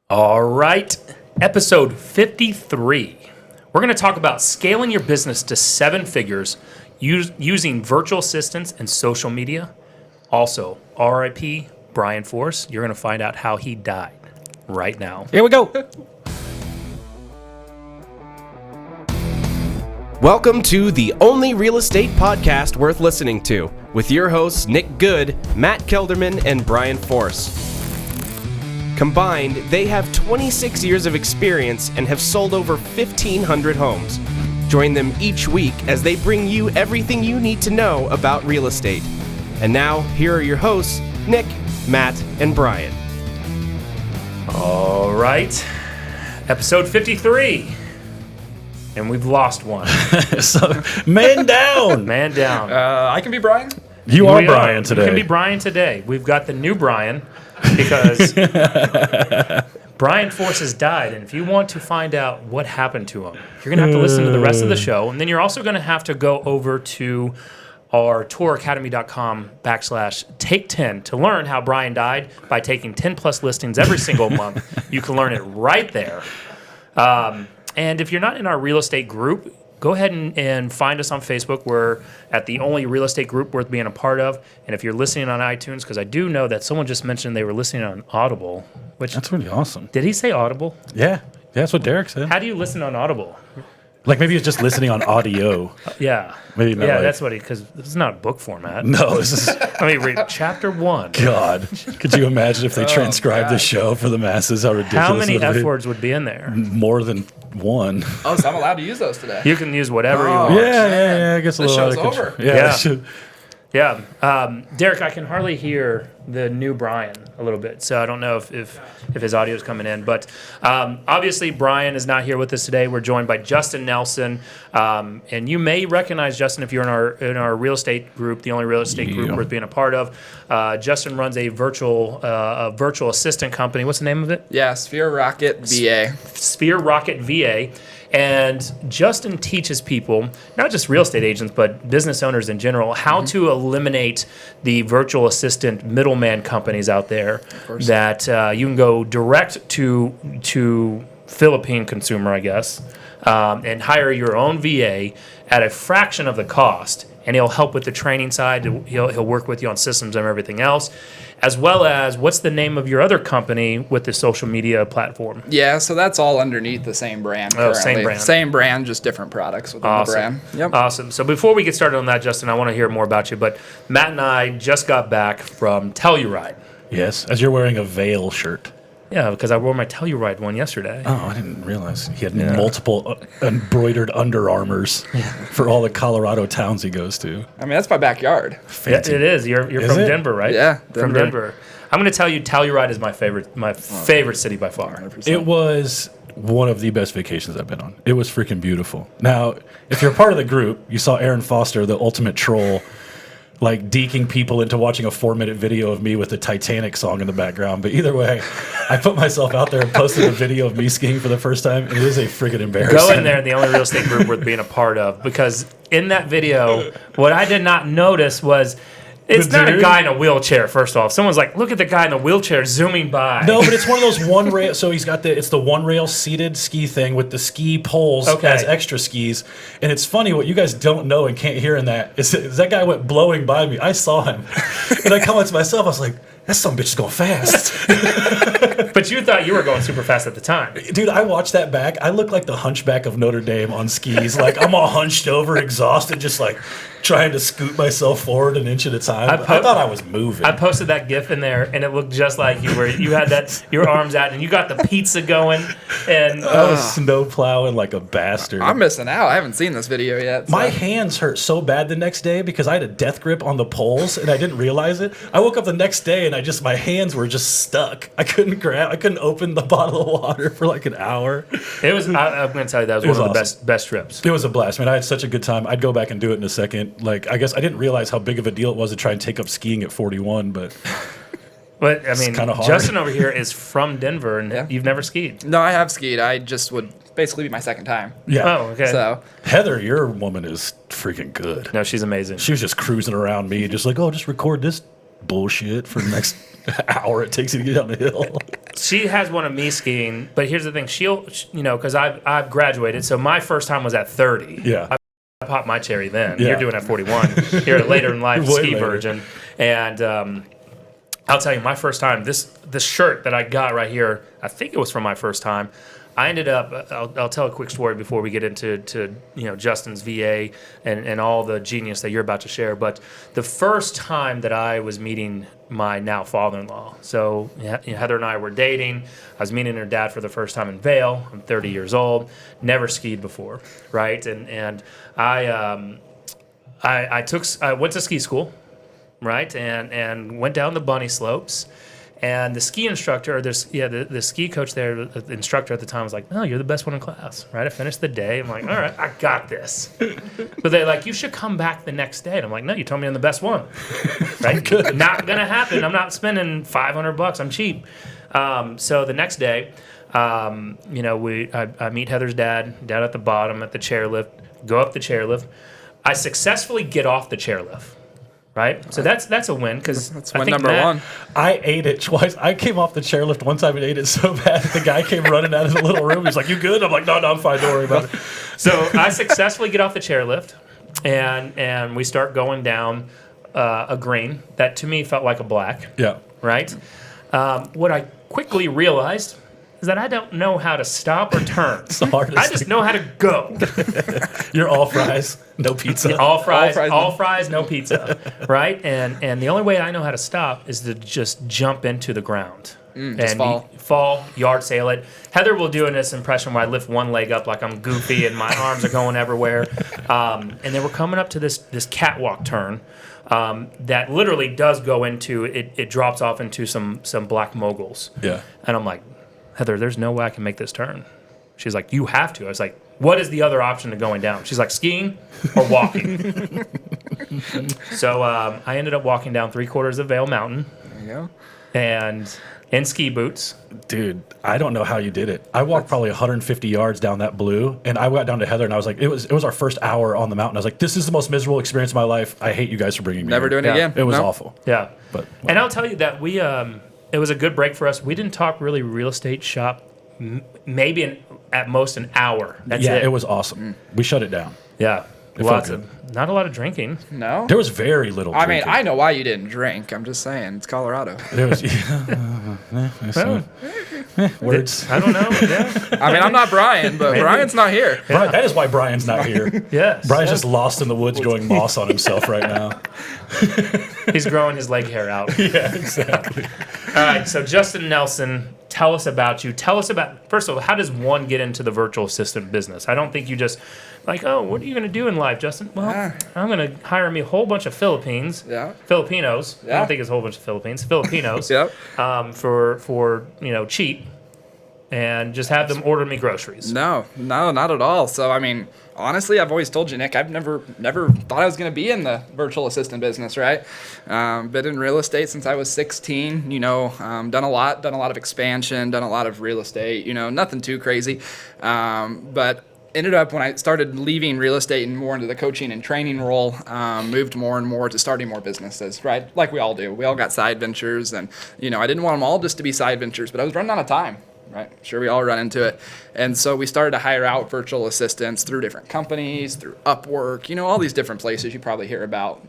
All right, episode 53. We're going to talk about scaling your business to 7 figures using virtual assistants and social media. Also, RIP Brian Force. You're going to find out how he died right now. Here we go. Welcome to the only real estate podcast worth listening to with your hosts Nick Good, Matt Kelderman, and Brian Force. Combined, they have 26 years of experience and have sold over 1,500 homes. Join them each week as they bring you everything you need to know about real estate. And now, here are your hosts, Nick, Matt, and Brian. All right, episode 53. And we've lost one. So, man down. Man down. I can be Brian. You are Brian today. You can be Brian today. We've got the new Brian because Brian Force has died. And if you want to find out what happened to him, you're going to have to listen to the rest of the show. And then you're also going to have to go over to our touracademy.com/take10 to learn how Brian died by taking 10 plus listings every single month. You can learn it right there. And if you're not in our real estate group, go ahead and find us on Facebook. We're at the only real estate group worth being a part of. And if you're listening on iTunes, because I do know that someone just mentioned they were listening on Audible. Which That's really awesome. Did he say Audible? Yeah, that's what Derek said. How do you listen on Audible? Like maybe he's just listening on audio. Yeah. Maybe not yeah, like- that's what because this is not book format. No, this is Let me read chapter 1. God. Could you imagine if they transcribed the show for the masses? How ridiculous! How many would it F be? words would be in there? More than one. Oh, so I'm allowed to use those today. You can use whatever you Oh. want. Yeah. I guess a The little out of show's control. over. Yeah. Yeah. it should- Yeah. Derek, I can hardly hear the new Brian a little bit, so I don't know if his audio is coming in. But obviously, Brian is not here with us today. We're joined by Justin Nelson, and you may recognize Justin if you're in our real estate group, the only real estate group worth being a part of. Justin runs a virtual assistant company. What's the name of it? Yeah, Sphere Rocket VA. Sphere Rocket VA. And Justin teaches people, not just real estate agents, but business owners in general, how to eliminate the virtual assistant middleman companies out there that you can go direct to Philippine consumer, I guess, and hire your own VA at a fraction of the cost. And he'll help with the training side. He'll work with you on systems and everything else, as well as what's the name of your other company with the social media platform? Yeah, so that's all underneath the same brand currently. Same brand. Same brand, just different products within the brand. Yep. Awesome. So before we get started on that, Justin, I want to hear more about you. But Matt and I just got back from Telluride. Yes, as you're wearing a veil shirt. Yeah, because I wore my Telluride one yesterday. Oh, I didn't realize he had multiple embroidered Under Armours for all the Colorado towns he goes to. I mean, that's my backyard. Yeah, it is. You're from it? Denver, right? Yeah, From Denver. I'm going to tell you, Telluride is my favorite city by far. 100%. It was one of the best vacations I've been on. It was freaking beautiful. Now, if you're part of the group, you saw Aaron Foster, the ultimate troll, like deking people into watching a 4-minute video of me with the Titanic song in the background. But either way, I put myself out there and posted a video of me skiing for the first time. It is a freaking embarrassing. Go in there, the only real estate group worth being a part of, because in that video, what I did not notice was it's The not a dude? guy in a wheelchair, first off. Someone's like, look at the guy in the wheelchair zooming by. No, but it's one of those one rail. So it's the one rail seated ski thing with the ski poles as extra skis. And it's funny what you guys don't know and can't hear in that is that guy went blowing by me. I saw him, and I commented to myself. I was like, that some bitch is going fast. But you thought you were going super fast at the time. Dude, I watched that back. I look like the Hunchback of Notre Dame on skis. Like I'm all hunched over, exhausted, just like trying to scoot myself forward an inch at a time. I thought I was moving. I posted that GIF in there, and it looked just like you were. You had your arms out, and you got the pizza going, and I was snow plowing like a bastard. I'm missing out. I haven't seen this video yet. So. My hands hurt so bad the next day because I had a death grip on the poles and I didn't realize it. I woke up the next day and my hands were just stuck. I couldn't open the bottle of water for like an hour. it was. I'm going to tell you that was one of the best trips. It was a blast, man. I had such a good time. I'd go back and do it in a second. Like, I guess I didn't realize how big of a deal it was to try and take up skiing at 41, but But I mean, kinda hard. Justin over here is from Denver, and you've never skied. No, I have skied. I just would basically be my second time. yeah. Oh, okay. So Heather, your woman is freaking good. No, she's amazing. She was just cruising around me, just like, oh, just record this bullshit for the next hour it takes you to get down the hill. She has one of me skiing, but here's the thing. Because I've graduated, so my first time was at 30. Yeah. I popped my cherry then. Yeah. You're doing it at 41. You're a later in life Way ski later. virgin. And I'll tell you, my first time, this shirt that I got right here, I think it was from my first time. I ended up, I'll tell a quick story before we get into Justin's VA and all the genius that you're about to share. But the first time that I was meeting my now father-in-law, so Heather and I were dating. I was meeting her dad for the first time in Vail. I'm 30 years old, never skied before, right? And I went to ski school, right? And went down the bunny slopes. And the ski instructor, the ski coach there, the instructor at the time was like, "Oh, you're the best one in class," right? I finished the day. I'm like, "All right, I got this." But they're like, "You should come back the next day." And I'm like, "No, you told me I'm the best one." Right? Not gonna happen. I'm not spending $500. I'm cheap. So the next day, I meet Heather's dad down at the bottom at the chairlift. Go up the chairlift. I successfully get off the chairlift. Right, so that's a win because that's win number one. I ate it twice. I came off the chairlift one time and ate it so bad that the guy came running out of the little room. He's like, "You good?" I'm like, "No, I'm fine. Don't worry about it." So I successfully get off the chairlift, and we start going down a green that to me felt like a black. Yeah. Right. What I quickly realized is that I don't know how to stop or turn. It's the hardest I just know how to go. You're all fries, no pizza. All fries, no pizza. Right? And the only way I know how to stop is to just jump into the ground. Just fall, yard sail it. Heather will do in this impression where I lift one leg up like I'm goofy and my arms are going everywhere. And then we're coming up to this catwalk turn that literally does go into, it drops off into some black moguls. Yeah. And I'm like, "Heather, there's no way I can make this turn." She's like, "You have to." I was like, "What is the other option to going down?" She's like, "Skiing or walking." So I ended up walking down 3/4 of Vail Mountain. There you go. And in ski boots. Dude, I don't know how you did it. I walked probably 150 yards down that blue, and I went down to Heather, and I was like, it was our first hour on the mountain. I was like, "This is the most miserable experience of my life. I hate you guys for bringing me Never here." doing it again. It was No. awful. Yeah. But And I'll tell you that we it was a good break for us. We didn't talk really real estate shop, maybe at most an hour. That's yeah, it. it was awesome. We shut it down. Yeah. felt good. Not a lot of drinking. No? There was very little I mean, drinking. I know why you didn't drink. I'm just saying. It's Colorado. There was Well, words. I don't know. Yeah. I mean, I'm not Brian, but Brian's not here. Brian, that is why Brian's not here. Yes. Brian's just lost in the woods going moss on himself right now. He's growing his leg hair out. Yeah, exactly. All right, so Justin Nelson, tell us about you. Tell us about, first of all, how does one get into the virtual assistant business? I don't think you just, like, oh, what are you going to do in life, Justin? Well, I'm going to hire me a whole bunch of Filipinos. I don't think it's a whole bunch of Filipinos. Yep. For cheap, and just have them order me groceries. No, not at all. So, I mean, honestly, I've always told you, Nick, I've never thought I was going to be in the virtual assistant business, right? Been in real estate since I was 16, done a lot of expansion, done a lot of real estate, nothing too crazy. But ended up when I started leaving real estate and more into the coaching and training role, moved more and more to starting more businesses, right? Like we all do. We all got side ventures, and, I didn't want them all just to be side ventures, but I was running out of time. Right. Sure, we all run into it. And so we started to hire out virtual assistants through different companies, through Upwork, all these different places you probably hear about,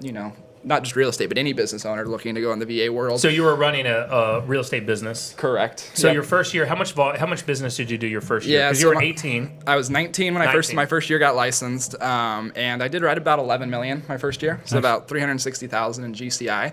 not just real estate, but any business owner looking to go in the VA world. So you were running a real estate business? Correct. So your first year, how much business did you do your first year? Because you were 18. I was 19 when my first year got licensed, and I did right about 11 million my first year, so about 360,000 in GCI.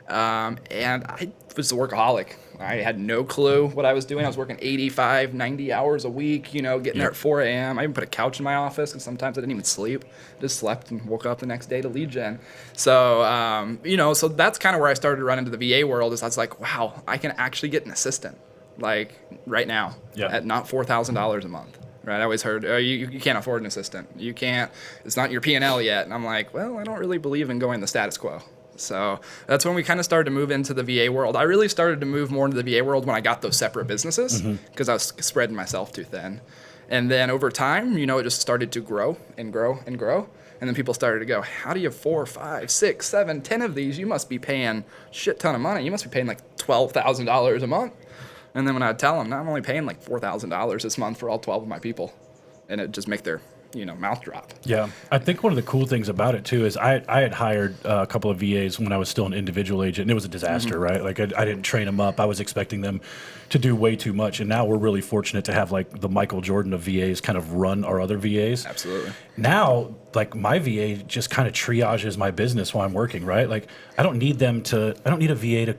And I was a workaholic. I had no clue what I was doing. I was working 85, 90 hours a week, getting there at 4 a.m. I even put a couch in my office because sometimes I didn't even sleep. Just slept and woke up the next day to lead gen. So, so that's kind of where I started to run into the VA world. Is I was like, wow, I can actually get an assistant, like right now, at not $4,000 a month. Right, I always heard, you can't afford an assistant. You can't, it's not your P&L yet. And I'm like, well, I don't really believe in going the status quo. So that's when we kind of started to move into the VA world. I really started to move more into the VA world when I got those separate businesses because I was spreading myself too thin. And then over time, it just started to grow and grow and grow. And then people started to go, how do you have 4, 5, 6, 7, 10 of these? You must be paying shit ton of money. You must be paying like $12,000 a month. And then when I would tell them, I'm only paying like $4,000 this month for all 12 of my people. And it just make their mouth drop. Yeah. I think one of the cool things about it, too, is I had hired a couple of VAs when I was still an individual agent, and it was a disaster, right? Like, I didn't train them up. I was expecting them to do way too much. And now we're really fortunate to have, like, the Michael Jordan of VAs kind of run our other VAs. Absolutely. Now, like, my VA just kind of triages my business while I'm working, right? Like, I don't need a VA to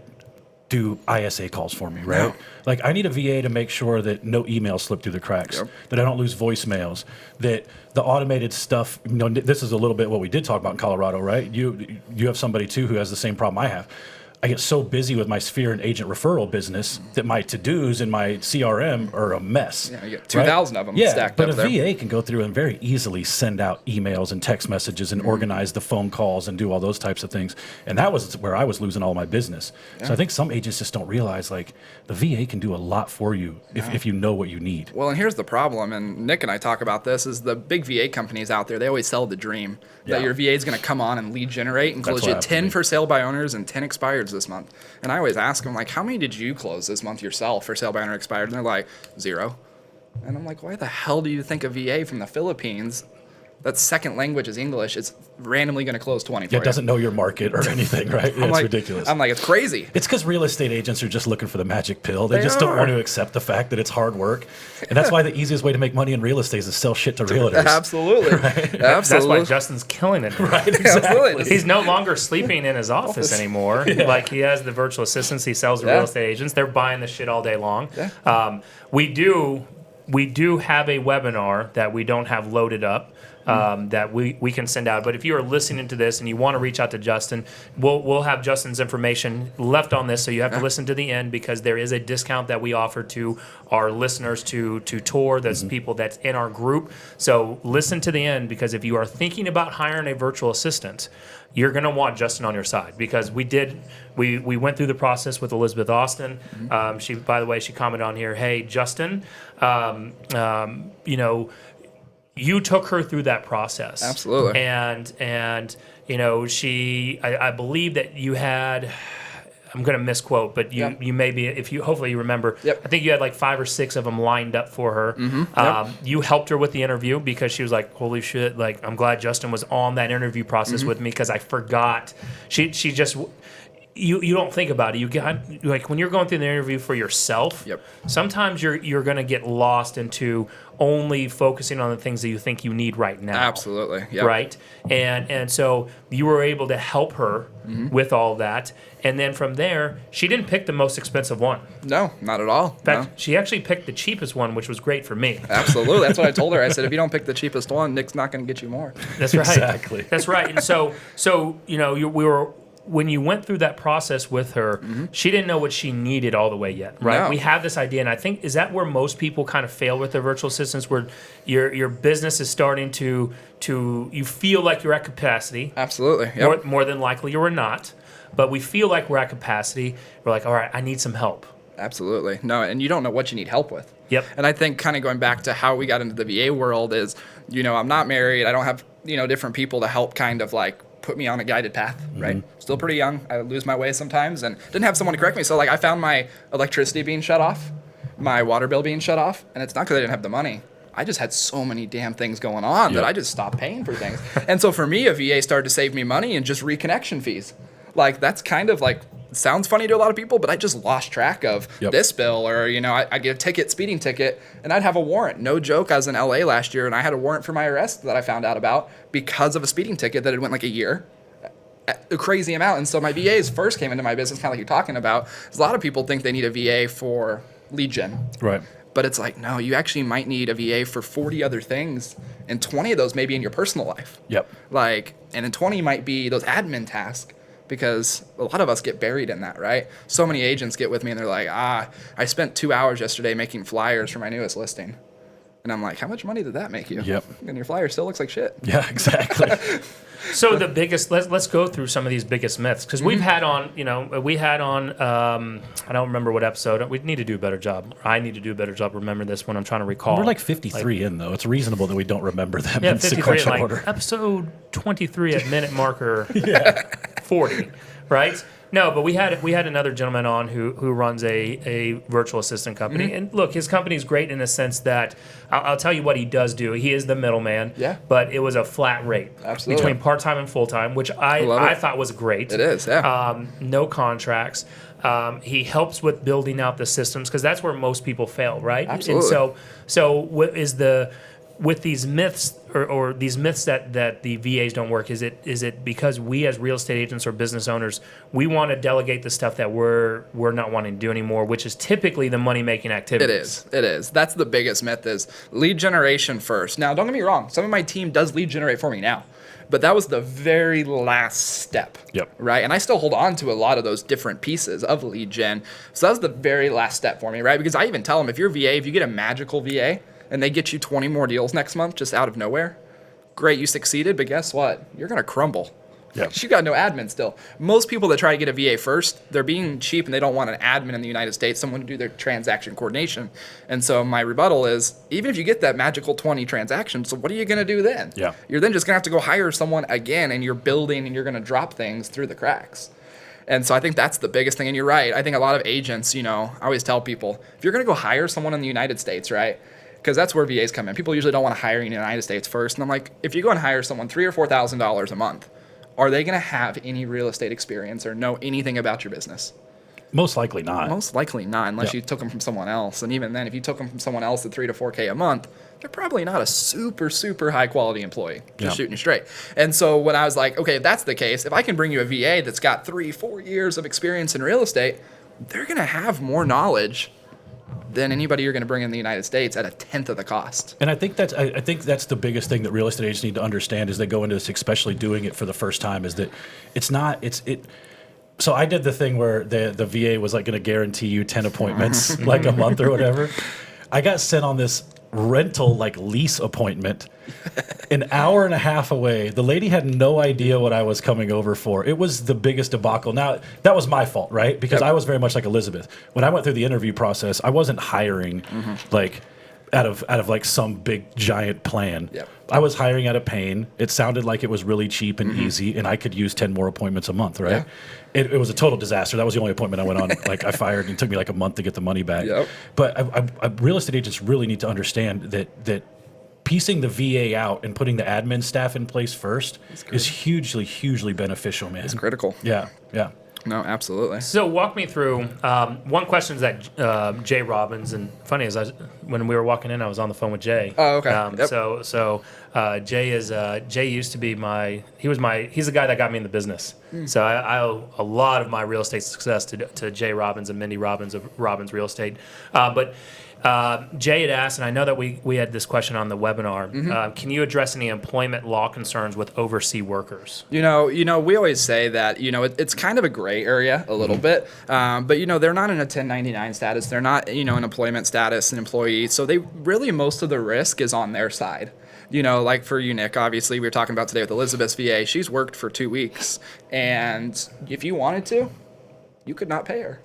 do ISA calls for me, right? No. Like, I need a VA to make sure that no emails slip through the cracks, that I don't lose voicemails, that the automated stuff, this is a little bit what we did talk about in Colorado, right? You have somebody, too, who has the same problem I have. I get so busy with my Sphere and agent referral business that my to-dos in my CRM are a mess. Yeah, you get 2,000 of them stacked but up there. a VA can go through and very easily send out emails and text messages and organize the phone calls and do all those types of things. And that was where I was losing all my business. So I think some agents just don't realize, like, the VA can do a lot for you if you know what you need. Well, and here's the problem, and Nick and I talk about this, is the big VA companies out there, they always sell the dream that your VA is going to come on and lead generate and close you 10 for sale by owners and 10 expireds this month. And I always ask them, like, how many did you close this month yourself for sale by owner expired? And they're like, 0. And I'm like, why the hell do you think a VA from the Philippines, that's second language is English, it's randomly going to close 20 for you? It doesn't know your market or anything, right? Yeah, it's ridiculous. I'm like, it's crazy. It's because real estate agents are just looking for the magic pill. They just don't want to accept the fact that it's hard work. And that's why the easiest way to make money in real estate is to sell shit to realtors. Absolutely. Right? That's why Justin's killing it. Right, exactly. Absolutely. He's no longer sleeping in his office anymore. Like, he has the virtual assistants. He sells to real estate agents. They're buying the shit all day long. Yeah. We do have a webinar that we don't have loaded up. That we can send out. But if you are listening to this and you want to reach out to Justin, we'll have Justin's information left on this, so you have to listen to the end, because there is a discount that we offer to our listeners to tour. That's people that's in our group. So listen to the end, because if you are thinking about hiring a virtual assistant, you're going to want Justin on your side, because we went through the process with Elizabeth Austin. She, by the way, she commented on here, hey, Justin, you took her through that process. Absolutely. And I believe that you had, I'm going to misquote, but you maybe, hopefully you remember, I think you had like 5 or 6 of them lined up for her. You helped her with the interview, because she was like, holy shit, like, I'm glad Justin was on that interview process with me, because I forgot. She just, you don't think about it. You get, like, when you're going through the interview for yourself, sometimes you're going to get lost into only focusing on the things that you think you need right now. Absolutely. Yep. Right? And so you were able to help her with all that. And then from there, she didn't pick the most expensive one. No, not at all. In fact, she actually picked the cheapest one, which was great for me. Absolutely. That's what I told her. I said, if you don't pick the cheapest one, Nick's not going to get you more. That's right. Exactly. That's right. And so we were, when you went through that process with her, she didn't know what she needed all the way yet, right? No. We have this idea, and I think, is that where most people kind of fail with their virtual assistants, where your business is starting to you feel like you're at capacity. Absolutely. Yep. More than likely you are not, but we feel like we're at capacity. We're like, all right, I need some help. Absolutely. No, and you don't know what you need help with. Yep. And I think kind of going back to how we got into the VA world is, I'm not married. I don't have, different people to help kind of like put me on a guided path, right? Still pretty young. I lose my way sometimes and didn't have someone to correct me. So like I found my electricity being shut off, my water bill being shut off, and it's not because I didn't have the money. I just had so many damn things going on that I just stopped paying for things. And so for me, a VA started to save me money and just reconnection fees. Like that's kind of like, sounds funny to a lot of people, but I just lost track of this bill, or I'd get a ticket, speeding ticket, and I'd have a warrant. No joke, I was in LA last year and I had a warrant for my arrest that I found out about because of a speeding ticket that had went like a year. A crazy amount. And so my VAs first came into my business, kind of like you're talking about. A lot of people think they need a VA for lead gen. Right. But it's like, no, you actually might need a VA for 40 other things, and 20 of those may be in your personal life. Yep. And then 20 might be those admin tasks, because a lot of us get buried in that, right? So many agents get with me and they're like, I spent 2 hours yesterday making flyers for my newest listing. And I'm like, how much money did that make you? Yep. And your flyer still looks like shit. Yeah, exactly. So the biggest, let's go through some of these biggest myths, because we've had on, I don't remember what episode. We need to do a better job. I need to do a better job remember this when I'm trying to recall. We're like 53 in, though. It's reasonable that we don't remember them in 53 sequential like order. episode 23 at minute marker 40, right? No, but we had another gentleman on who runs a virtual assistant company, and look, his company's great in the sense that I'll tell you what he does do. He is the middleman, but it was a flat rate between part-time and full-time, which I thought was great. It is, yeah. No contracts. He helps with building out the systems because that's where most people fail, right? Absolutely. And so what is with these myths or these myths that the VAs don't work, is it because we as real estate agents or business owners, we want to delegate the stuff that we're not wanting to do anymore, which is typically the money-making activities. It is. That's the biggest myth, is lead generation first. Now, don't get me wrong. Some of my team does lead generate for me now. But that was the very last step, right? And I still hold on to a lot of those different pieces of lead gen. So that was the very last step for me, right? Because I even tell them, if you're VA, if you get a magical VA and they get you 20 more deals next month just out of nowhere, great, you succeeded, but guess what? You're going to crumble. You got no admin still. Most people that try to get a VA first, they're being cheap and they don't want an admin in the United States, someone to do their transaction coordination. And so my rebuttal is, even if you get that magical 20 transactions, so what are you going to do then? You're then just going to have to go hire someone again, and you're building and you're going to drop things through the cracks. And so I think that's the biggest thing. And you're right. I think a lot of agents, I always tell people, if you're going to go hire someone in the United States, right? Because that's where VAs come in. People usually don't want to hire in the United States first. And I'm like, if you go and hire someone $3,000 or $4,000 a month, are they going to have any real estate experience or know anything about your business? Most likely not. Most likely not, unless you took them from someone else. And even then, if you took them from someone else at $3,000 to $4,000 a month, they're probably not a super, super high quality employee. Just shooting you straight. And so when I was like, okay, if that's the case, if I can bring you a VA that's got 3-4 years of experience in real estate, they're going to have more knowledge than anybody you're going to bring in the United States at a tenth of the cost. And I think that's the biggest thing that real estate agents need to understand as they go into this, especially doing it for the first time, is that So I did the thing where the VA was like going to guarantee you 10 appointments like a month or whatever. I got sent on this rental lease appointment an hour and a half away. The lady had no idea what I was coming over for. It was the biggest debacle. Now, that was my fault, right? Because I was very much like Elizabeth. When I went through the interview process, I wasn't hiring out of some big giant plan. I was hiring out of pain. It sounded like it was really cheap and easy, and I could use 10 more appointments a month, right? It was a total disaster. That was the only appointment I went on. I fired, and it took me a month to get the money back. But real estate agents really need to understand that piecing the VA out and putting the admin staff in place first is hugely, hugely beneficial, man. It's critical. Yeah. No, absolutely. So walk me through, one question is that Jay Robbins, and funny is when we were walking in, I was on the phone with Jay. Oh, okay. So Jay used to be he's the guy that got me in the business. So I owe a lot of my real estate success to Jay Robbins and Mindy Robbins of Robbins Real Estate. But Jay had asked, and I know that we had this question on the webinar, can you address any employment law concerns with overseas workers? We always say that, it's kind of a gray area a little bit, but, they're not in a 1099 status. They're not, in employment status, an employee. So most of the risk is on their side. Like for you, Nick, obviously we were talking about today with Elizabeth's VA. She's worked for 2 weeks, and if you wanted to, you could not pay her.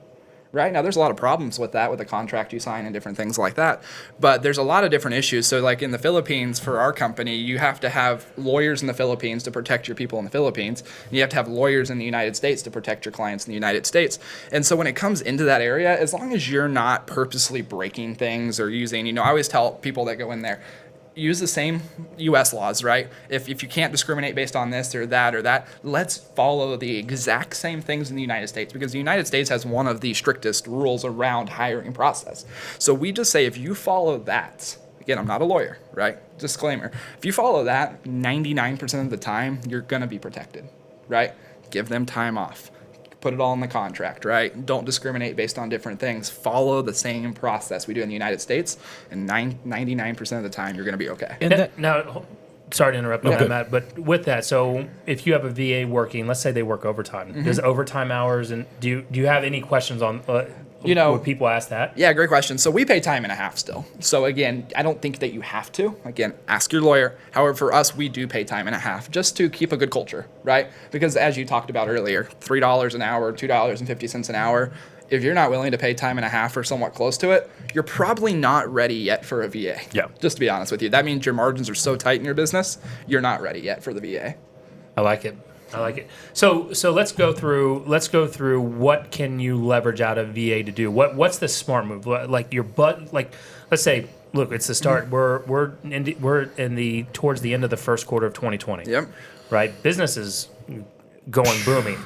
Right now, there's a lot of problems with that, with the contract you sign and different things like that. But there's a lot of different issues. So like in the Philippines, for our company, you have to have lawyers in the Philippines to protect your people in the Philippines. And you have to have lawyers in the United States to protect your clients in the United States. And so when it comes into that area, as long as you're not purposely breaking things or using, I always tell people that go in there, use the same U.S. laws, right? If you can't discriminate based on this or that, let's follow the exact same things in the United States, because the United States has one of the strictest rules around hiring process. So we just say, if you follow that, again, I'm not a lawyer, right? Disclaimer. If you follow that, 99% of the time, you're going to be protected, right? Give them time off. Put it all in the contract, right? Don't discriminate based on different things. Follow the same process we do in the United States, and 99% of the time, you're going to be okay. Now, sorry to interrupt, Matt, but with that, so if you have a VA working, let's say they work overtime, does overtime hours, and do you have any questions on? Would people ask that? Yeah, great question. So we pay time and a half still. So again, I don't think that you have to. Again, ask your lawyer. However, for us, we do pay time and a half just to keep a good culture, right? Because as you talked about earlier, $3 an hour, $2.50 an hour, if you're not willing to pay time and a half or somewhat close to it, you're probably not ready yet for a VA. Yeah. Just to be honest with you. That means your margins are so tight in your business, you're not ready yet for the VA. I like it. I like it. So let's go through what can you leverage out of VA to do? What's the smart move? Like let's say, look, it's the start. We're in the towards the end of the first quarter of 2020. Yep. Right. Business is going booming.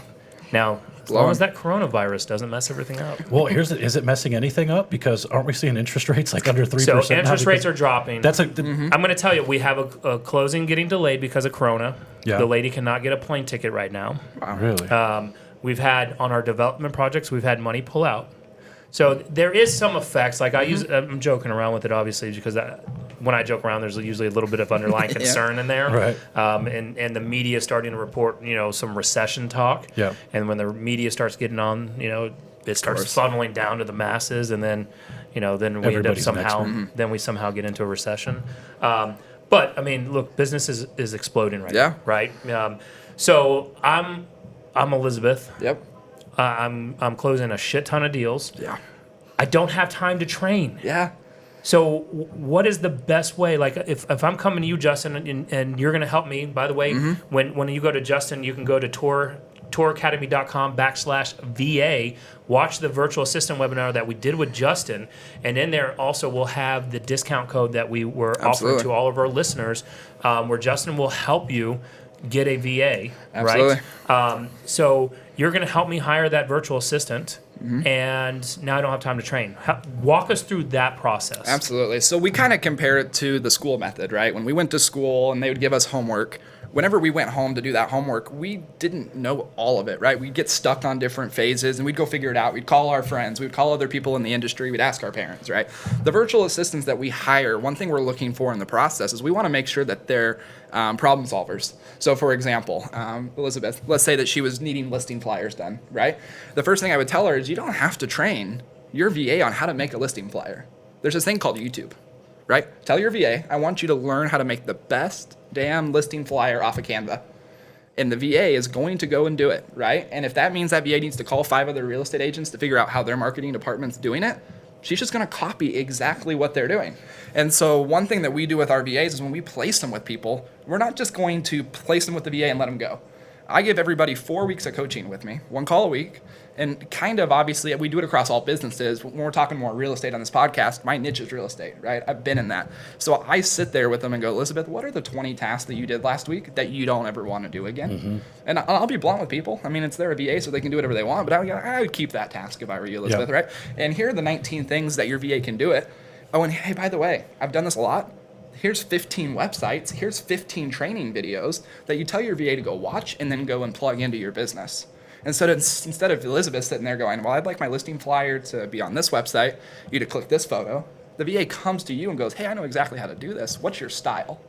Now, as long as that coronavirus doesn't mess everything up. Well, is it messing anything up? Because aren't we seeing interest rates like under 3%? So interest rates are dropping. I'm going to tell you, we have a closing getting delayed because of Corona. Yeah. The lady cannot get a plane ticket right now. Wow. Really? We've had on our development projects, we've had money pull out. So there is some effects. Like I'm joking around with it, obviously, because when I joke around, there's usually a little bit of underlying concern in there. Right. And the media starting to report, some recession talk. Yeah. And when the media starts getting on, it starts funneling down to the masses, and then, then we end up then we somehow get into a recession. But I mean, look, business is exploding right now, right? So I'm Elizabeth. Yep. I'm closing a shit ton of deals. Yeah. I don't have time to train. Yeah. So what is the best way? Like if I'm coming to you, Justin, and you're going to help me, by the way, when you go to Justin, you can go to touracademy.com/VA, watch the virtual assistant webinar that we did with Justin. And in there also we'll have the discount code that we were offering to all of our listeners, where Justin will help you get a VA, right? So you're going to help me hire that virtual assistant, and now I don't have time to train. Walk us through that process. Absolutely. So we kind of compare it to the school method, right? When we went to school and they would give us homework, whenever we went home to do that homework, we didn't know all of it, right? We'd get stuck on different phases and we'd go figure it out. We'd call our friends. We'd call other people in the industry. We'd ask our parents, right? The virtual assistants that we hire, one thing we're looking for in the process is we want to make sure that they're problem solvers. So for example, Elizabeth, let's say that she was needing listing flyers done, right? The first thing I would tell her is you don't have to train your VA on how to make a listing flyer. There's this thing called YouTube, right? Tell your VA, I want you to learn how to make the best damn listing flyer off of Canva. And the VA is going to go and do it, right? And if that means that VA needs to call 5 other real estate agents to figure out how their marketing department's doing it, she's just going to copy exactly what they're doing. And so one thing that we do with our VAs is when we place them with people, we're not just going to place them with the VA and let them go. I give everybody 4 weeks of coaching with me, 1 call a week. And kind of obviously we do it across all businesses. When we're talking more real estate on this podcast, my niche is real estate, right? I've been in that. So I sit there with them and go, Elizabeth, what are the 20 tasks that you did last week that you don't ever want to do again? And I'll be blunt with people. I mean, it's their VA, so they can do whatever they want, but I would keep that task if I were you, Elizabeth, right? And here are the 19 things that your VA can do it. Oh, and hey, by the way, I've done this a lot. Here's 15 websites. Here's 15 training videos that you tell your VA to go watch and then go and plug into your business. Instead of Elizabeth sitting there going, well, I'd like my listing flyer to be on this website, you to click this photo, the VA comes to you and goes, hey, I know exactly how to do this. What's your style?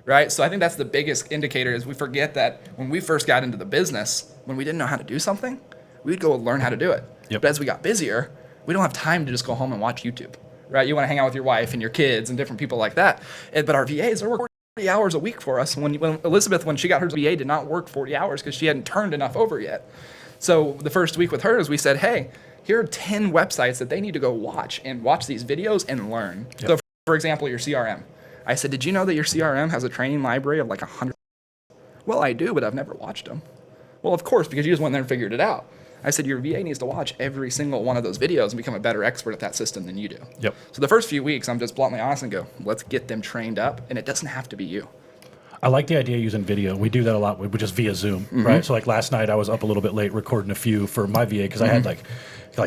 Right? So I think that's the biggest indicator is we forget that when we first got into the business, when we didn't know how to do something, we'd go learn how to do it. But as we got busier, we don't have time to just go home and watch YouTube. Right? You want to hang out with your wife and your kids and different people like that. But our VAs are working 40 hours a week for us. When Elizabeth, when she got her VA, did not work 40 hours because she hadn't turned enough over yet. So the first week with her is we said, hey, here are 10 websites that they need to go watch these videos and learn. So for example, your CRM. I said, did you know that your CRM has a training library of like 100? Well, I do, but I've never watched them. Well, of course, because you just went there and figured it out. I said, your VA needs to watch every single one of those videos and become a better expert at that system than you do. So the first few weeks, I'm just bluntly honest and go, let's get them trained up, and it doesn't have to be you. I like the idea of using video. We do that a lot. We just via Zoom, right? So like last night, I was up a little bit late recording a few for my VA because I had like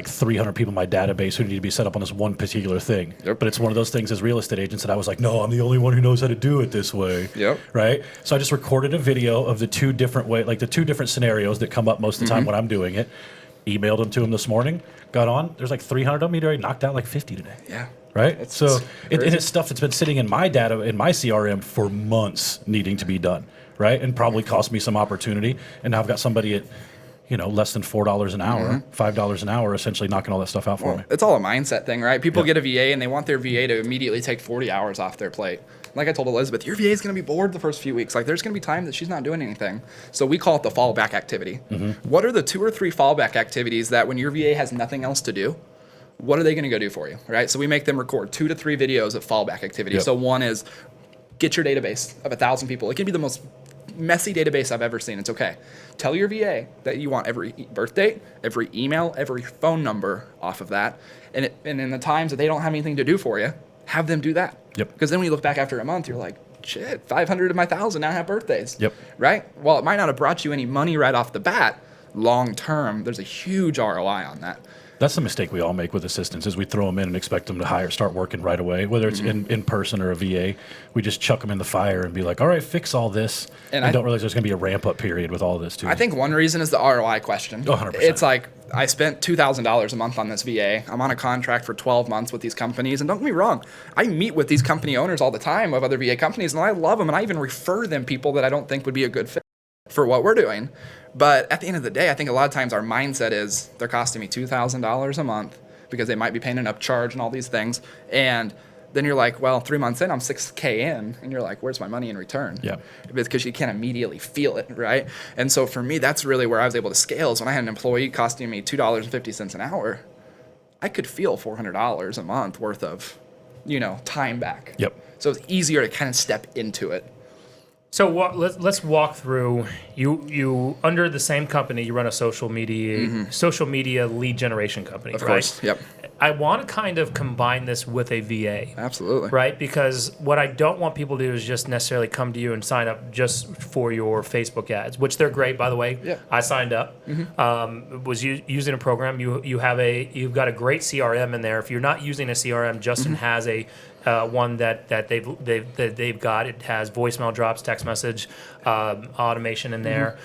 300 people in my database who need to be set up on this one particular thing. But it's one of those things as real estate agents that I was like, no, I'm the only one who knows how to do it this way. Right? So I just recorded a video of the 2 different scenarios that come up most of the time when I'm doing it. Emailed them to him this morning. Got on. There's like 300 of them. He'd already knocked out like 50 today. Right? And it's stuff that's been sitting in my data, in my CRM for months needing to be done. Right? And probably cost me some opportunity. And now I've got somebody at, less than $4 an hour, $5 an hour, essentially knocking all that stuff out for me. It's all a mindset thing, right? People get a VA and they want their VA to immediately take 40 hours off their plate. Like I told Elizabeth, your VA is going to be bored the first few weeks. Like there's going to be time that she's not doing anything. So we call it the fallback activity. What are the 2 or 3 fallback activities that when your VA has nothing else to do, what are they going to go do for you, right? So we make them record 2 to 3 videos of fallback activities. So one is get your database of 1,000 people. It can be the most messy database I've ever seen. It's okay. Tell your VA that you want every birth date, every email, every phone number off of that. And in the times that they don't have anything to do for you, have them do that. Yep. Because then when you look back after a month, you're like, shit, 500 of my 1,000 now have birthdays. Yep. Right? Well, it might not have brought you any money right off the bat. Long term, there's a huge ROI on that. That's the mistake we all make with assistants is we throw them in and expect them to start working right away, whether it's in person or a VA. We just chuck them in the fire and be like, all right, fix all this. And I don't realize there's going to be a ramp-up period with all this, too. I think one reason is the ROI question. 100%. It's like, I spent $2,000 a month on this VA. I'm on a contract for 12 months with these companies. And don't get me wrong, I meet with these company owners all the time of other VA companies, and I love them. And I even refer them people that I don't think would be a good fit for what we're doing. But at the end of the day, I think a lot of times our mindset is they're costing me $2,000 a month because they might be paying an upcharge and all these things. And then you're like, well, 3 months in, I'm $6K in. And you're like, where's my money in return? Yeah. Because you can't immediately feel it, right? And so for me, that's really where I was able to scale is when I had an employee costing me $2.50 an hour, I could feel $400 a month worth of, time back. Yep. So it's easier to kind of step into it. So let's walk through. You under the same company, you run a social media lead generation company, Of right? course, yep. I want to kind of combine this with a VA. Absolutely. Right? Because what I don't want people to do is just necessarily come to you and sign up just for your Facebook ads, which they're great, by the way. Yeah. I signed up. Was using a program. You've got a great CRM in there. If you're not using a CRM, Justin has a one that they've got. It has voicemail drops, text message, automation in there.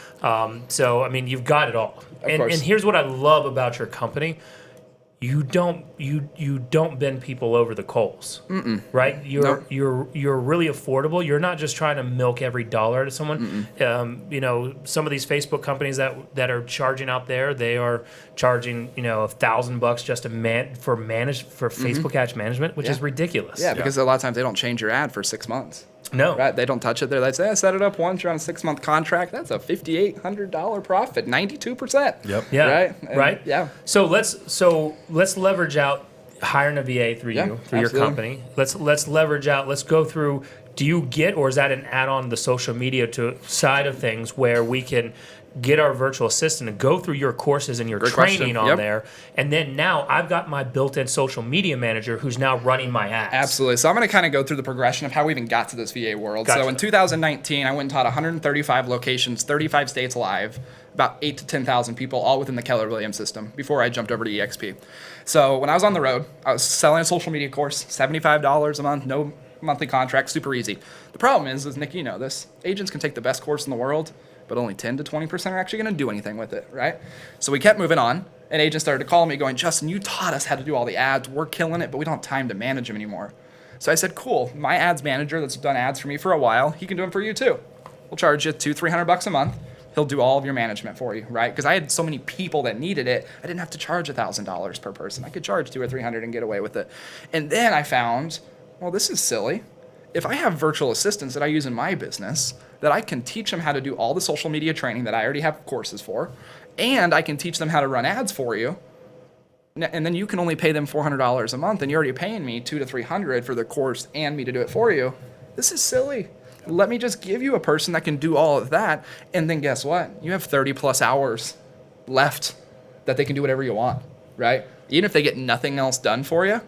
So I mean, you've got it all. And here's what I love about your company. You don't bend people over the coals, right? You're really affordable. You're not just trying to milk every dollar to someone. Some of these Facebook companies that are charging out there, they are charging $1,000 just to for Facebook ads management, which is ridiculous. Yeah, because a lot of times they don't change your ad for 6 months. No. Right? They don't touch it. They say, set it up once. You're on a 6-month contract. That's a $5,800 profit, 92%. Yep. Yeah. Right? And right. Yeah. So let's leverage out hiring a VA through your company. Let's leverage out. Let's go through. Do you get, or is that an add-on to the social media side of things where we can get our virtual assistant to go through your courses and your training on there, and then now I've got my built-in social media manager who's now running my ads. Absolutely. So I'm going to kind of go through the progression of how we even got to this VA world. Gotcha. So in 2019, I went and taught 135 locations, 35 states live, about 8 to 10,000 people, all within the Keller Williams system before I jumped over to EXP. So when I was on the road, I was selling a social media course, $75 a month, no monthly contract, super easy. The problem is Nick, you know this, agents can take the best course in the world, but only 10 to 20% are actually going to do anything with it, right? So we kept moving on, and agents started to call me going, Justin, you taught us how to do all the ads. We're killing it, but we don't have time to manage them anymore. So I said, cool. My ads manager that's done ads for me for a while, he can do them for you too. We'll charge you $200-300 a month. He'll do all of your management for you, right? Because I had so many people that needed it, I didn't have to charge $1,000 per person. I could charge $200 or $300 and get away with it. And then I found, well, this is silly. If I have virtual assistants that I use in my business, that I can teach them how to do all the social media training that I already have courses for, and I can teach them how to run ads for you, and then you can only pay them $400 a month, and you're already paying me $200 to $300 for the course and me to do it for you. This is silly. Let me just give you a person that can do all of that, and then guess what? You have 30 plus hours left that they can do whatever you want, right? Even if they get nothing else done for you,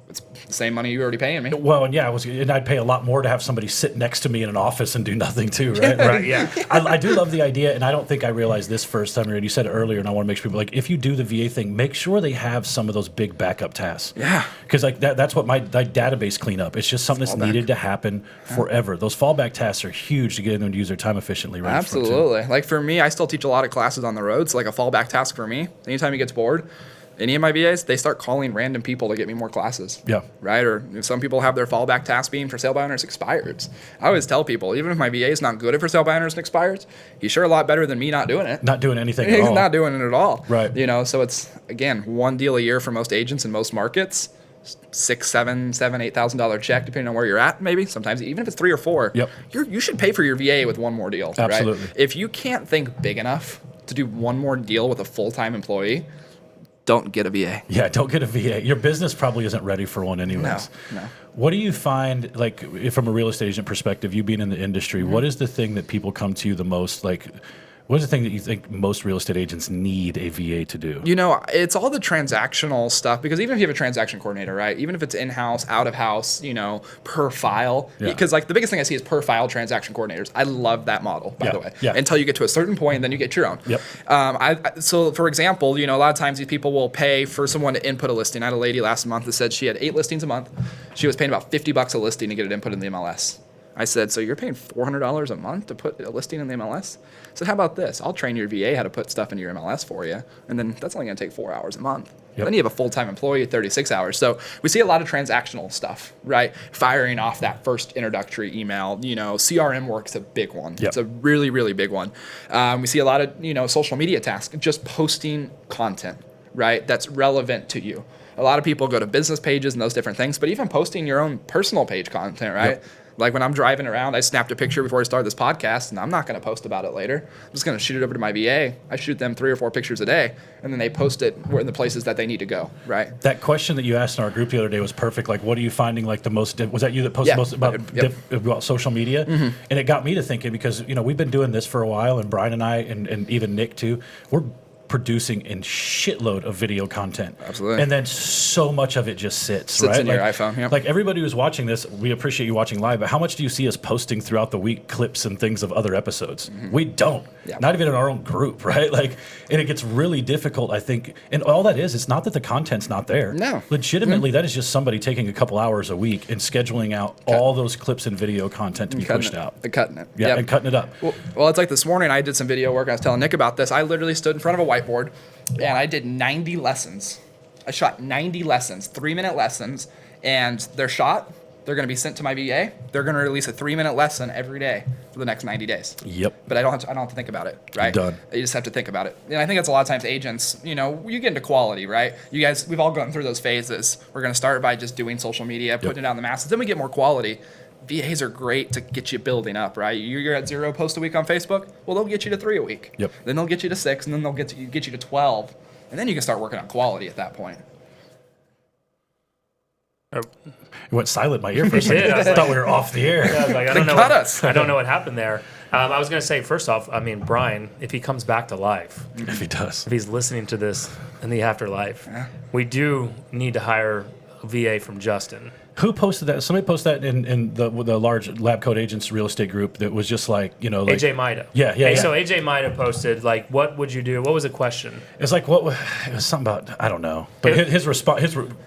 it's the same money you're already paying me. Well, and and I'd pay a lot more to have somebody sit next to me in an office and do nothing too, right? Right, yeah. I do love the idea, and I don't think I realized this first time. And you said it earlier, and I want to make sure people, like, if you do the VA thing, make sure they have some of those big backup tasks. Yeah. Because that's what my database cleanup. It's just something that's needed to happen forever. Those fallback tasks are huge to get them to use their time efficiently. Right. Absolutely. Like for me, I still teach a lot of classes on the road. So like a fallback task for me, anytime he gets bored, any of my VAs, they start calling random people to get me more classes. Yeah. Right? Or if some people have their fallback task being for sale by owners expires. I always tell people, even if my VA is not good at for sale by owners and expires, he's sure a lot better than me not doing it. Not doing anything at all. He's not doing it at all. Right. So it's, again, one deal a year for most agents in most markets. $8,000 check, depending on where you're at, maybe. Sometimes, even if it's 3 or 4, you should pay for your VA with one more deal. Absolutely. Right? If you can't think big enough to do one more deal with a full-time employee, don't get a VA. Yeah, don't get a VA. Your business probably isn't ready for one anyways. No. What do you find, like, from a real estate agent perspective, you being in the industry, what is the thing that people come to you the most, like, what is the thing that you think most real estate agents need a VA to do? It's all the transactional stuff, because even if you have a transaction coordinator, right? Even if it's in-house, out-of-house, per file. Because like the biggest thing I see is per file transaction coordinators. I love that model, by the way. Yeah. Until you get to a certain point, and then you get your own. Yep. So for example, a lot of times these people will pay for someone to input a listing. I had a lady last month that said she had 8 listings a month. She was paying about $50 a listing to get it input in the MLS. I said, so you're paying $400 a month to put a listing in the MLS? I said, how about this? I'll train your VA how to put stuff into your MLS for you. And then that's only going to take 4 hours a month. Yep. Then you have a full-time employee at 36 hours. So we see a lot of transactional stuff, right? Firing off that first introductory email. CRM work's a big one. Yep. It's a really, really big one. We see a lot of, social media tasks, just posting content, right? That's relevant to you. A lot of people go to business pages and those different things, but even posting your own personal page content, right? Yep. Like when I'm driving around, I snapped a picture before I started this podcast, and I'm not going to post about it later. I'm just going to shoot it over to my VA. I shoot them 3 or 4 pictures a day, and then they post it in the places that they need to go, right? That question that you asked in our group the other day was perfect. Like, what are you finding like the most, was that you that posted most about social media? Mm-hmm. And it got me to thinking, because, we've been doing this for a while, and Brian and I, and even Nick too, we're producing a shitload of video content. Absolutely. And then so much of it just sits in your iPhone. Yep. Like everybody who's watching this, we appreciate you watching live, but how much do you see us posting throughout the week clips and things of other episodes? Mm-hmm. We don't. Yeah. Not even in our own group, right? And it gets really difficult, I think. And all that is, it's not that the content's not there. No. Legitimately, that is just somebody taking a couple hours a week and scheduling out all those clips and video content to be pushed out. And cutting it. Yeah, and cutting it up. Well, it's like this morning I did some video work. I was telling Nick about this. I literally stood in front of a whiteboard, and I did 90 lessons. I shot 90 lessons, 3-minute lessons, and they're shot. They're going to be sent to my VA. They're going to release a 3-minute lesson every day for the next 90 days. Yep. But I don't have to think about it, right? You're done. You just have to think about it. And I think that's a lot of times agents, you get into quality, right? You guys, we've all gone through those phases. We're going to start by just doing social media, putting it out in the masses. Then we get more quality. VAs are great to get you building up, right? You're at 0 posts a week on Facebook. Well, they'll get you to 3 a week. Yep. Then they'll get you to 6, and then they'll get you to 12. And then you can start working on quality at that point. It went silent in my ear for a second. I thought we were off the air. Yeah, I don't know what happened there. I was going to say, first off, Brian, if he comes back to life, if he does, if he's listening to this in the afterlife, we do need to hire a VA from Justin. Who posted that? Somebody posted that in the large Lab Coat Agents real estate group that was just like, AJ Maida. Yeah. So AJ Maida posted, what would you do? What was the question? It's like, it was something about, I don't know. But his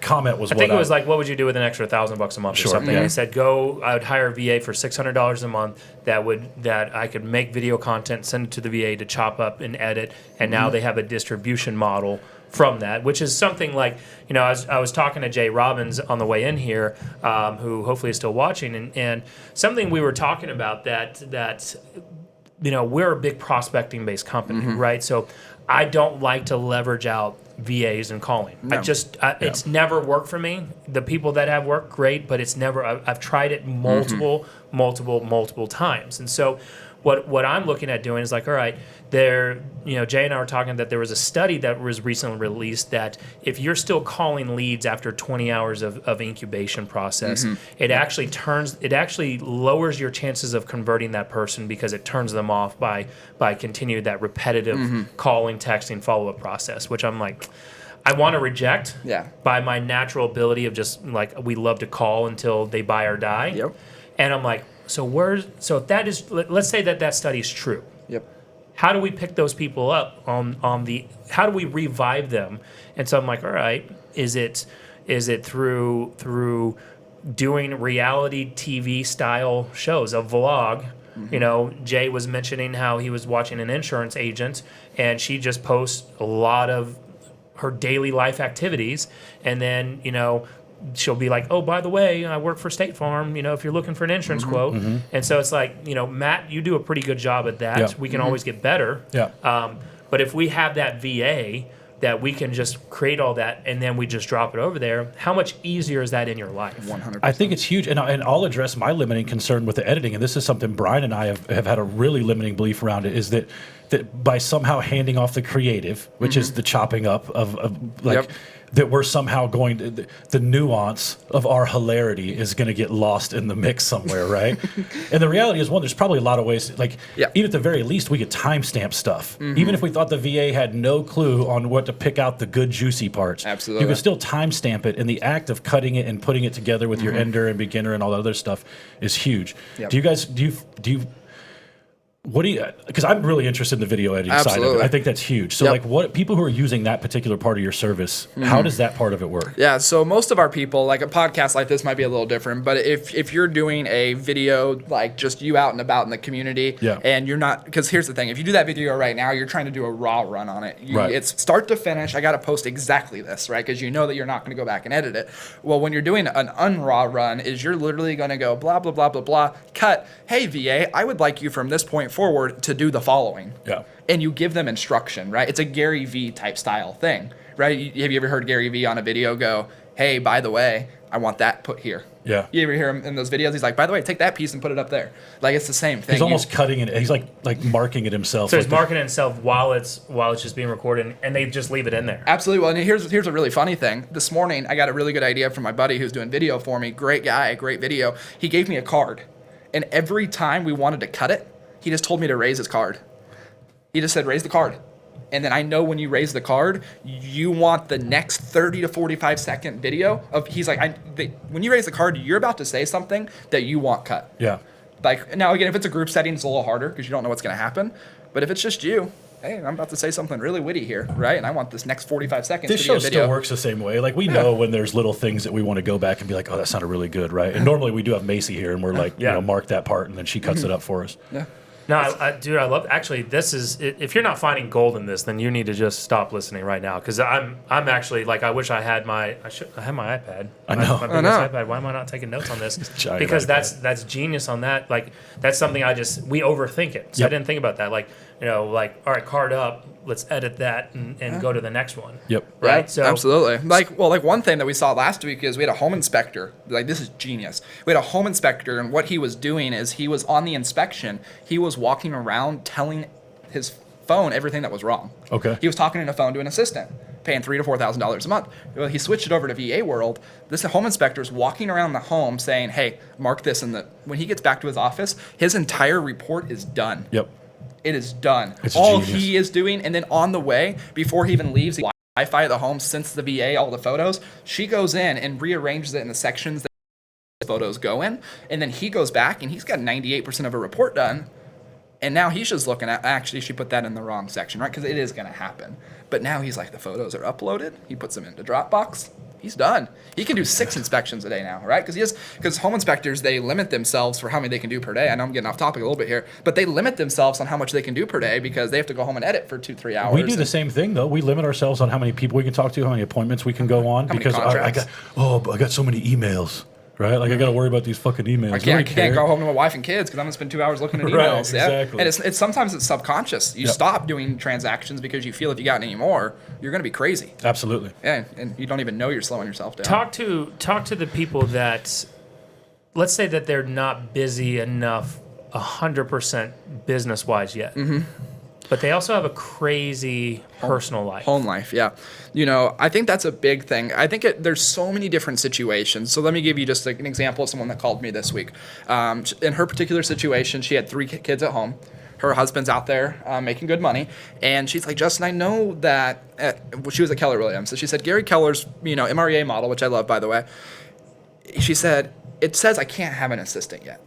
comment was, I think it was like, what would you do with an extra $1,000 a month or something? Yeah. And he said, I would hire a VA for $600 a month that I could make video content, send it to the VA to chop up and edit. And now they have a distribution model from that, which is something like, I was talking to Jay Robbins on the way in here, who hopefully is still watching, and something we were talking about that we're a big prospecting based company, right? So I don't like to leverage out VAs and calling. No. It's never worked for me. The people that have worked, great, but it's never. I've tried it multiple times, and so. What I'm looking at doing is like, all right, Jay and I were talking that there was a study that was recently released that if you're still calling leads after 20 hours of incubation process, it actually lowers your chances of converting that person because it turns them off by continuing that repetitive calling, texting, follow-up process, which I'm like, I want to reject by my natural ability of just like, we love to call until they buy or die. Yep. And I'm like, so if that is, let's say that study is true. Yep. How do we pick those people up how do we revive them? And so I'm like, all right, is it through doing reality TV style shows, a vlog? Jay was mentioning how he was watching an insurance agent and she just posts a lot of her daily life activities, and then, she'll be like, oh, by the way, I work for State Farm, if you're looking for an insurance quote. And so it's like, Matt, you do a pretty good job at that. Yeah. We can always get better. Yeah. But if we have that VA that we can just create all that and then we just drop it over there, how much easier is that in your life? 100%. I think it's huge. And I'll address my limiting concern with the editing. And this is something Brian and I have had a really limiting belief around it, is that that by somehow handing off the creative, which is the chopping up of Yep. that we're somehow going to, the nuance of our hilarity is going to get lost in the mix somewhere, right? And the reality is, one, there's probably a lot of ways, like, Yeah. even at the very least, we could timestamp stuff. Even if we thought the VA had no clue on what to pick out the good, juicy parts, Absolutely. you can still timestamp it, and the act of cutting it and putting it together with your ender and beginner and all that other stuff is huge. Yep. Do you guys, do you, what do you, because I'm really interested in the video editing side of Absolutely. it. I think that's huge. So, Yep. like, what people who are using that particular part of your service, how does that part of it work? Yeah, so most of our people, like a podcast like this might be a little different, but if you're doing a video like just you out and about in the community, Yeah. and you're not, because here's the thing, if you do that video right now, you're trying to do a raw run on it. Right. It's start to finish, I got to post exactly this, right? Because you know that you're not going to go back and edit it. Well, when you're doing an unraw run, is you're literally going to go blah, blah, blah, blah, blah, cut, hey, VA, I would like you from this point forward to do the following. Yeah. And you give them instruction, right? It's a Gary V type style thing, right? Have you ever heard Gary V on a video go, hey, by the way, I want that put here? Yeah. You ever hear him in those videos? He's like, by the way, take that piece and put it up there. Like, it's the same thing. He's almost cutting it. He's like marking it himself. So he's like marketing himself while it's just being recorded, and they just leave it in there. Absolutely. Well, and here's a really funny thing. This morning, I got a really good idea from my buddy who's doing video for me. Great guy, great video. He gave me a card. And every time we wanted to cut it, he just told me to raise his card. He just said, raise the card. And then I know when you raise the card, you want the next 30 to 45 second video of, he's like, when you raise the card, you're about to say something that you want cut. Yeah. Like, now again, if it's a group setting, it's a little harder because you don't know what's going to happen. But if it's just you, hey, I'm about to say something really witty here, right? And I want this next 45 seconds This to be a show video. still works the same way. Like, we know when there's little things that we want to go back and be like, oh, that sounded really good, right? And normally we do have Macy here, and we're like, Yeah. mark that part, and then she cuts it up for us. Yeah. No, dude, I love. Actually, this is. If you're not finding gold in this, then you need to just stop listening right now. Because I'm actually like, I wish I had my. I have my iPad. I know. My I know. iPad. Why am I not taking notes on this? Giant Because iPad. that's genius on that. Like, that's something we overthink it. So I Yep. didn't think about that. Like, all right, card up. Let's edit that and go to the next one. Yep. Right. Yeah, So absolutely. Like one thing that we saw last week is we had a home inspector. Like, this is genius. We had a home inspector, and what he was doing is he was on the inspection. He was walking around telling his phone everything that was wrong. Okay. He was talking on the phone to an assistant, paying $3,000 to $4,000 a month. Well, he switched it over to VA world. This home inspector is walking around the home saying, "Hey, mark this." And when he gets back to his office, his entire report is done. Yep. It is done. It's All genius. he is doing, and then on the way, before he even leaves the Wi-Fi at the home, since the VA, all the photos, she goes in and rearranges it in the sections that the photos go in, and then he goes back and he's got 98% of a report done, and now he's just looking at, actually, she put that in the wrong section, right? Because it is going to happen. But now he's like, the photos are uploaded. He puts them into Dropbox. He's done. He can do 6 inspections a day now, right? Because home inspectors, they limit themselves for how many they can do per day. I know I'm getting off topic a little bit here, but they limit themselves on how much they can do per day because they have to go home and edit for 2-3 hours. We do the same thing, though. We limit ourselves on how many people we can talk to, how many appointments we can go on. many Because I contracts. got so many emails, right? Like, I got to worry about these fucking emails. I can't go home to my wife and kids because I'm gonna spend 2 hours looking at Right, emails. Yeah, exactly. and it's sometimes it's subconscious. You Yep. stop doing transactions because you feel if you got any more, you're gonna be crazy. Absolutely. Yeah, and you don't even know you're slowing yourself down. talk to the people that, let's say that they're not busy enough 100% business wise yet, but they also have a crazy personal life. Home life, yeah. I think that's a big thing. I think there's so many different situations. So let me give you just an example of someone that called me this week. In her particular situation, she had 3 kids at home. Her husband's out there making good money. And she's like, Justin, I know that, she was at Keller Williams. So she said, Gary Keller's, MREA model, which I love, by the way. She said, it says I can't have an assistant yet.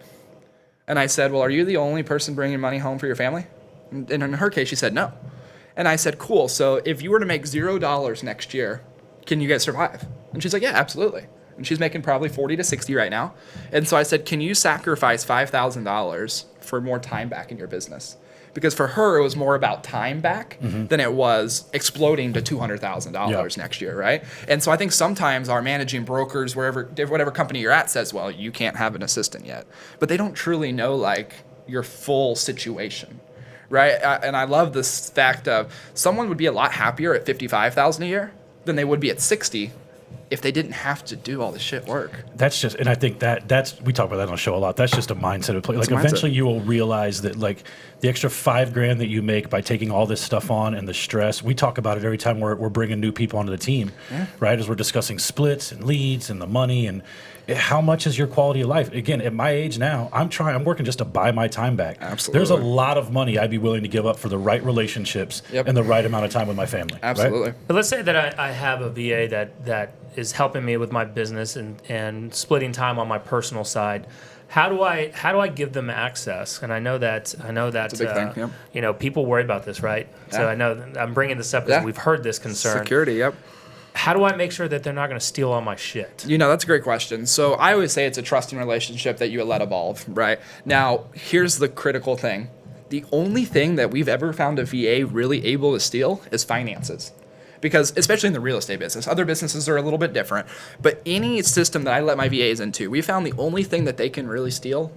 And I said, well, are you the only person bringing money home for your family? And in her case, she said no. And I said, cool. So if you were to make $0 next year, can you guys survive? And she's like, yeah, absolutely. And she's making probably 40 to 60 right now. And so I said, can you sacrifice $5,000 for more time back in your business? Because for her, it was more about time back than it was exploding to $200,000 next year, right? And so I think sometimes our managing brokers, whatever company you're at, says, well, you can't have an assistant yet. But they don't truly know, like, your full situation, right? And I love this fact of someone would be a lot happier at $55,000 a year than they would be at 60 if they didn't have to do all the shit work. That's just, and I think that's we talk about that on the show a lot. That's just a mindset of play. Like eventually you will realize that like the extra $5,000 that you make by taking all this stuff on and the stress. We talk about it every time we're bringing new people onto the team, right? As we're discussing splits and leads and the money and how much is your quality of life? Again, at my age now, I'm working just to buy my time back. Absolutely. There's a lot of money I'd be willing to give up for the right relationships and the right amount of time with my family. Absolutely. Right? But let's say that I have a VA that is helping me with my business and splitting time on my personal side. How do I give them access? And I know that It's a big thing. Yep. People worry about this, right? So I know I'm bringing this up because we've heard this concern. Security. Yep. How do I make sure that they're not going to steal all my shit? That's a great question. So I always say it's a trusting relationship that you let evolve, right? Now, here's the critical thing. The only thing that we've ever found a VA really able to steal is finances. Because especially in the real estate business, other businesses are a little bit different, but any system that I let my VAs into, we found the only thing that they can really steal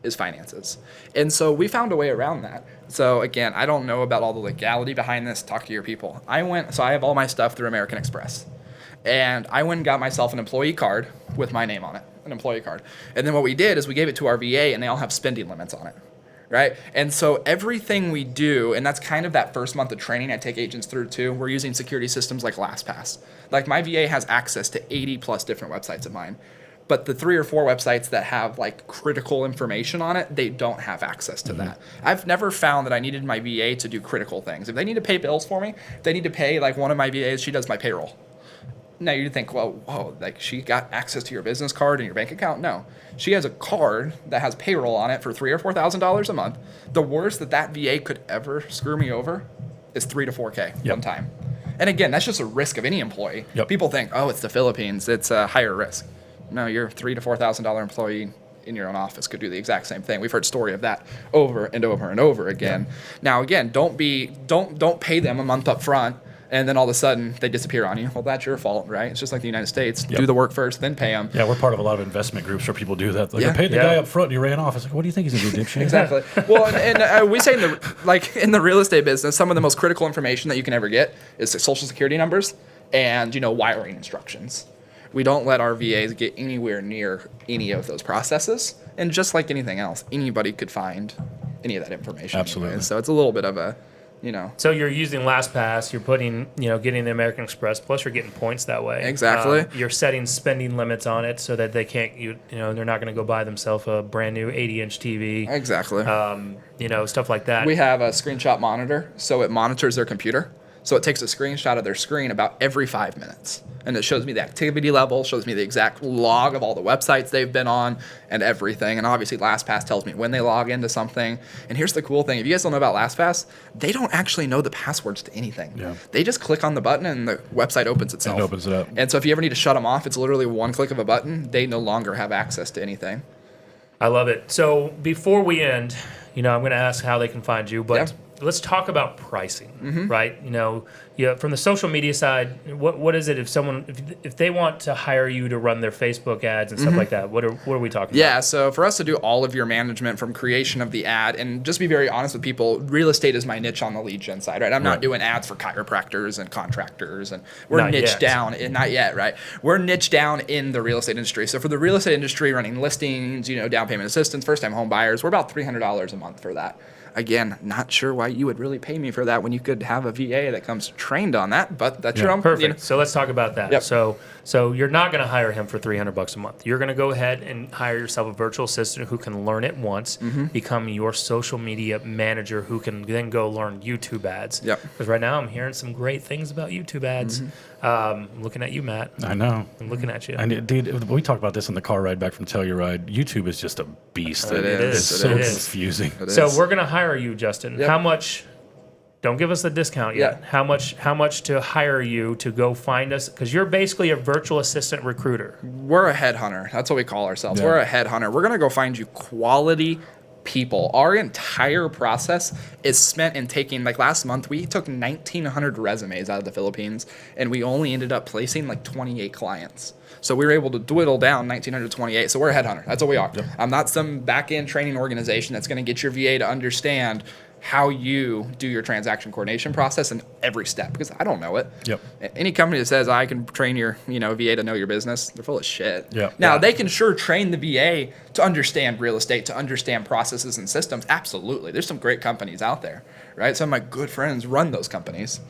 is finances. And so we found a way around that. So again, I don't know about all the legality behind this. Talk to your people. I have all my stuff through American Express. And I went and got myself an employee card with my name on it, an employee card. And then what we did is we gave it to our VA and they all have spending limits on it. Right? And so everything we do, and that's kind of that first month of training I take agents through too, we're using security systems like LastPass. Like my VA has access to 80 plus different websites of mine. But the 3 or 4 websites that have like critical information on it, they don't have access to that. I've never found that I needed my VA to do critical things. If they need to pay bills for me, if they need to pay, like one of my VAs, she does my payroll. Now you think, well, whoa, like she got access to your business card and your bank account? No, she has a card that has payroll on it for $3,000 or $4,000 a month. The worst that VA could ever screw me over is $3,000 to $4,000 one time. And again, that's just a risk of any employee. People think, oh, it's the Philippines, it's a higher risk. No, your $3,000 to $4,000 employee in your own office could do the exact same thing. We've heard story of that over and over and over again. Now, again, don't pay them a month up front and then all of a sudden they disappear on you. Well, that's your fault, right? It's just like the United States. Do the work first, then pay them. Yeah, we're part of a lot of investment groups where people do that. Like, I paid the guy up front and he ran off. It's like, what do you think he's going to do, dipshit? Exactly. Well, and we say in the real estate business, some of the most critical information that you can ever get is the social security numbers and, wiring instructions. We don't let our VAs get anywhere near any of those processes. And just like anything else, anybody could find any of that information. Absolutely. Anyways. So it's a little bit of a, So you're using LastPass, you're putting, getting the American Express, plus you're getting points that way. Exactly. You're setting spending limits on it so that they can't, they're not going to go buy themselves a brand new 80-inch TV. Exactly. Stuff like that. We have a screenshot monitor, so it monitors their computer. So it takes a screenshot of their screen about every 5 minutes. And it shows me the activity level, shows me the exact log of all the websites they've been on and everything. And obviously LastPass tells me when they log into something. And here's the cool thing. If you guys don't know about LastPass, they don't actually know the passwords to anything. Yeah. They just click on the button and the website opens itself. It opens it up. And so if you ever need to shut them off, it's literally one click of a button. They no longer have access to anything. I love it. So before we end, I'm going to ask how they can find you, but let's talk about pricing, right? From the social media side, what is it if they want to hire you to run their Facebook ads and stuff like that? What are we talking about? Yeah, so for us to do all of your management from creation of the ad, and just be very honest with people, real estate is my niche on the lead gen side, right? I'm not doing ads for chiropractors and contractors, and we're niched down, not yet, right? We're niched down in the real estate industry. So for the real estate industry, running listings, down payment assistance, first-time home buyers, we're about $300 a month for that. Again, not sure why you would really pay me for that when you could have a VA that comes trained on that, but that's your own. Perfect. So let's talk about that. Yep. So you're not going to hire him for $300 a month. You're going to go ahead and hire yourself a virtual assistant who can learn it once, become your social media manager who can then go learn YouTube ads. Yep. Because right now I'm hearing some great things about YouTube ads. Looking at you, Matt. I know. I'm looking at you. And dude, we talked about this on the car ride back from Telluride. YouTube is just a beast. It is. It's so confusing. So we're going to hire you, Justin. How much? Don't give us the discount yet. How much to hire you to go find us? Because you're basically a virtual assistant recruiter. We're a headhunter. That's what we call ourselves. We're a headhunter. We're going to go find you quality people. Our entire process is spent in taking, like last month, we took 1,900 resumes out of the Philippines, and we only ended up placing like 28 clients. So we were able to dwindle down 1,928. So we're a headhunter. That's what we are. I'm not some back-end training organization that's going to get your VA to understand how you do your transaction coordination process in every step, because I don't know it. Yep. Any company that says I can train your VA to know your business, they're full of shit. Yep. Now Yeah. they can sure train the VA to understand real estate, to understand processes and systems. Absolutely, there's some great companies out there, right? Some of my good friends run those companies.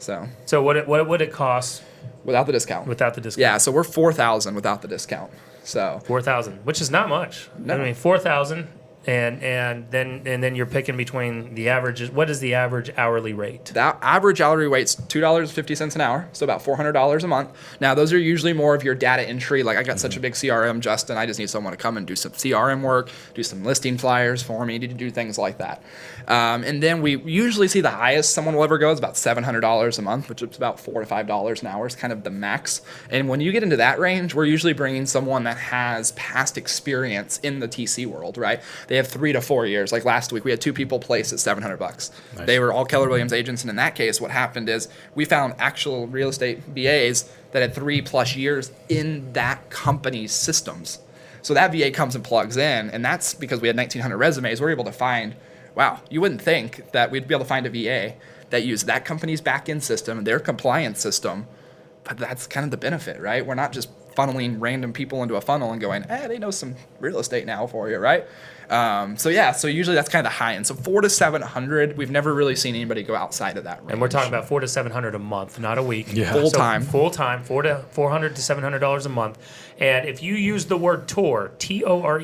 So what would it cost without the discount? without the discount? Yeah, so we're $4,000 without the discount. So 4,000, which is not much. No. I mean, 4,000, and then you're picking between the averages. What is the average hourly rate? the average hourly rate's $2.50 an hour, so about $400 a month. Now, those are usually more of your data entry. Like, I got such a big CRM, Justin, I just need someone to come and do some CRM work, do some listing flyers for me, to do things like that. And then we usually see the highest someone will ever go is about $700 a month, which is about $4 to $5 an hour is kind of the max. And when you get into that range, we're usually bringing someone that has past experience in the TC world, right? They have 3 to 4 years. Like last week, we had 2 people placed at $700. Nice. They were all Keller Williams agents, and in that case, what happened is we found actual real estate VAs that had 3+ years in that company's systems. So that VA comes and plugs in, and that's because we had 1,900 resumes. We're able to find, wow, you wouldn't think that we'd be able to find a VA that used that company's back-end system, their compliance system, but that's kind of the benefit, right? We're not just funneling random people into a funnel and going, they know some real estate now for you, right? So usually that's kind of the high end. So 400 to 700, we've never really seen anybody go outside of that range. And we're talking about 400 to 700 a month, not a week. Yeah. Full time. Full time, $400 to $700 a month. And if you use the word TORE, TORE,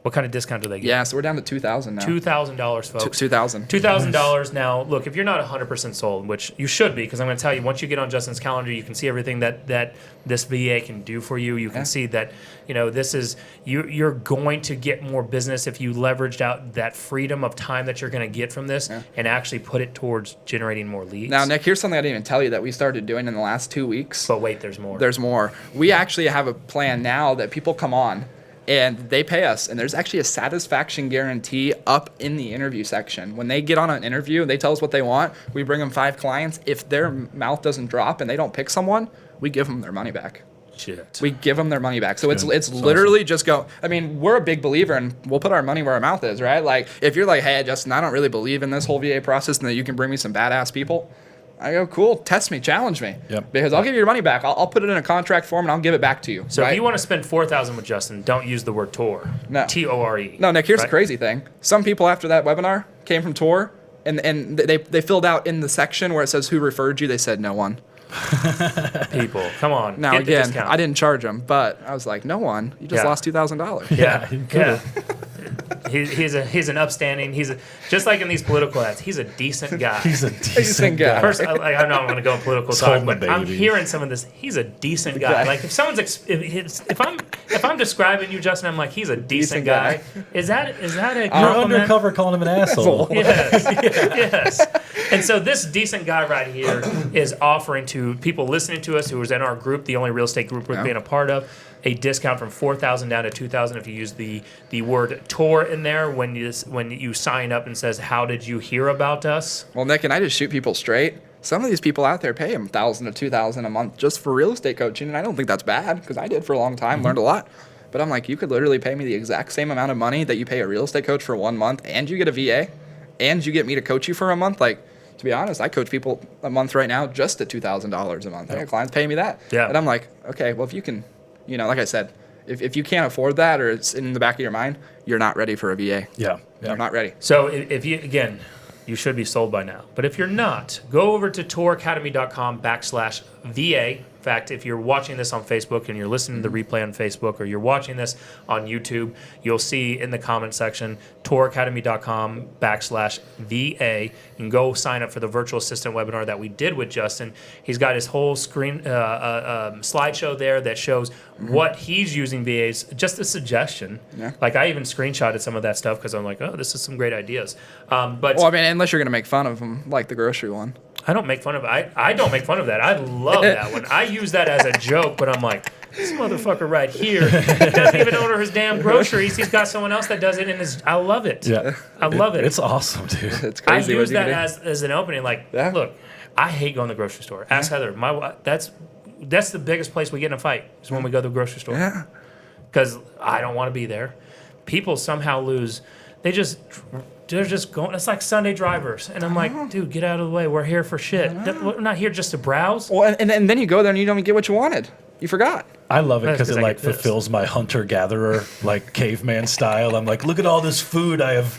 what kind of discount do they get? Yeah, so we're down to $2,000 now. $2,000, folks. $2,000. $2,000 now. Look, if you're not 100% sold, which you should be, because I'm going to tell you, once you get on Justin's calendar, you can see everything that this VA can do for you. You can see that, this is you're going to get more business if you leveraged out that freedom of time that you're going to get from this and actually put it towards generating more leads. Now, Nick, here's something I didn't even tell you that we started doing in the last 2 weeks. But wait, there's more. There's more. We actually have a plan now that people come on and they pay us, and there's actually a satisfaction guarantee up in the interview section. When they get on an interview and they tell us what they want, we bring them 5 clients. If their mouth doesn't drop and they don't pick someone, we give them their money back. Shit. We give them their money back. So it's That's literally just go. I mean, we're a big believer, and we'll put our money where our mouth is, right? Like, if you're like, hey, Justin, I don't really believe in this whole VA process and that you can bring me some badass people, I go, cool, test me, challenge me. Yep. Because I'll give you your money back. I'll put it in a contract form and I'll give it back to you. So right? if you want to spend $4,000 with Justin, don't use the word TORE. No. TORE. No, Nick, here's right? the crazy thing. Some people after that webinar came from TOR, and they filled out in the section where it says who referred you, they said no one. People, come on. Now, get the again, discount. I didn't charge them, but I was like, no one. You just Yeah. lost $2,000. Yeah, you yeah. He's an upstanding. Just like in these political ads. He's a decent guy. He's a decent guy. guy. First, I'm not going to go in political talk, Sold but the I'm baby. hearing some of this. He's a decent guy. Okay. Like if someone's if I'm describing you, Justin, I'm like he's a decent guy. Is that a You're compliment? undercover calling him an asshole. Yes. And so this decent guy right here is offering to people listening to us who was in our group, the only real estate group we're being a part of, a discount from $4,000 down to $2,000 if you use the word TOR in there when you sign up and says, how did you hear about us? Well, Nick, and I just shoot people straight. Some of these people out there pay them $1,000 to $2,000 a month just for real estate coaching, and I don't think that's bad because I did for a long time, learned a lot. But I'm like, you could literally pay me the exact same amount of money that you pay a real estate coach for 1 month, and you get a VA, and you get me to coach you for a month. Like, to be honest, I coach people a month right now just at $2,000 a month. I got clients paying me that. Yeah. And I'm like, okay, well, if you can, like I said, if you can't afford that or it's in the back of your mind, you're not ready for a VA. Yeah. You're not ready. So if you, again, you should be sold by now. But if you're not, go over to touracademy.com/VA. In fact, if you're watching this on Facebook and you're listening to the replay on Facebook or you're watching this on YouTube, you'll see in the comment section, touracademy.com/VA. You can go sign up for the virtual assistant webinar that we did with Justin. He's got his whole screen slideshow there that shows what he's using VAs. Just a suggestion. Yeah. Like I even screenshotted some of that stuff because I'm like, oh, this is some great ideas. But Well, I mean, unless you're going to make fun of them, like the grocery one. I don't make fun of it. I don't make fun of that. I love that one. I use that as a joke, but I'm like, this motherfucker right here doesn't even order his damn groceries. He's got someone else that does it in his. I love it. Yeah. I love it. It's awesome, dude. It's I crazy. use what you that can do. as an opening. Like, Yeah. look, I hate going to the grocery store. Ask Heather. That's the biggest place we get in a fight is when we go to the grocery store. Yeah. Because I don't want to be there. People somehow lose. They just they're just going. It's like Sunday drivers, and I'm like, dude, get out of the way. We're here for shit. We're not here just to browse. Well, and then you go there and you don't even get what you wanted. You forgot. I love it because That's it 'cause I like get this. fulfills my hunter-gatherer like caveman style. I'm like, look at all this food I have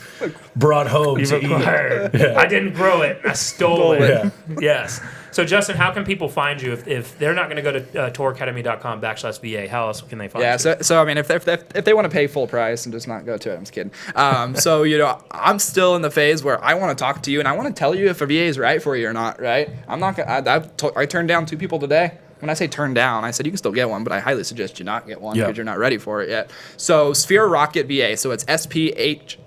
brought home You've to eat. acquired. I didn't grow it. I stole it. Yeah. Yes. So, Justin, how can people find you if they're not going to go to touracademy.com/VA? How else can they find you? Yeah, so I mean, if they want to pay full price and just not go to it, I'm just kidding. So I'm still in the phase where I want to talk to you and I want to tell you if a VA is right for you or not. Right? I'm not gonna. I turned down 2 people today. When I say turn down, I said you can still get one, but I highly suggest you not get one because you're not ready for it yet. So Sphere Rocket VA. So it's SPHERE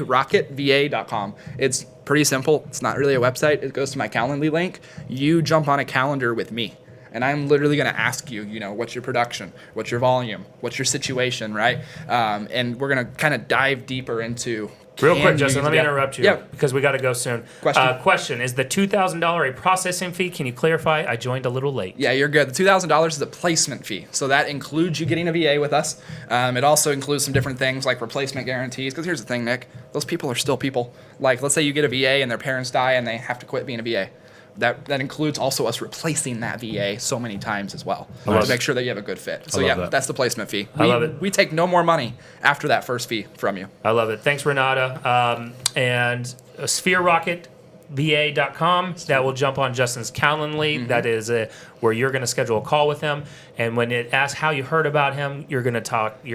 rocketva.com. It's pretty simple. It's not really a website. It goes to my Calendly link. You jump on a calendar with me. And I'm literally going to ask you, what's your production? What's your volume? What's your situation, right? And we're going to kind of dive deeper into... Real quick, Justin, let me interrupt you Yeah. because we got to go soon. Question, is the $2,000 a processing fee? Can you clarify? I joined a little late. Yeah, you're good. The $2,000 is a placement fee. So that includes you getting a VA with us. It also includes some different things like replacement guarantees. Because here's the thing, Nick. Those people are still people. Like, let's say you get a VA and their parents die and they have to quit being a VA. That includes also us replacing that VA so many times as well to make sure that you have a good fit. So that's the placement fee. I love it. We take no more money after that first fee from you. I love it. Thanks, Renata. And sphererocketva.com. That will jump on Justin's Calendly. That is where you're going to schedule a call with him. And when it asks how you heard about him, you're going to type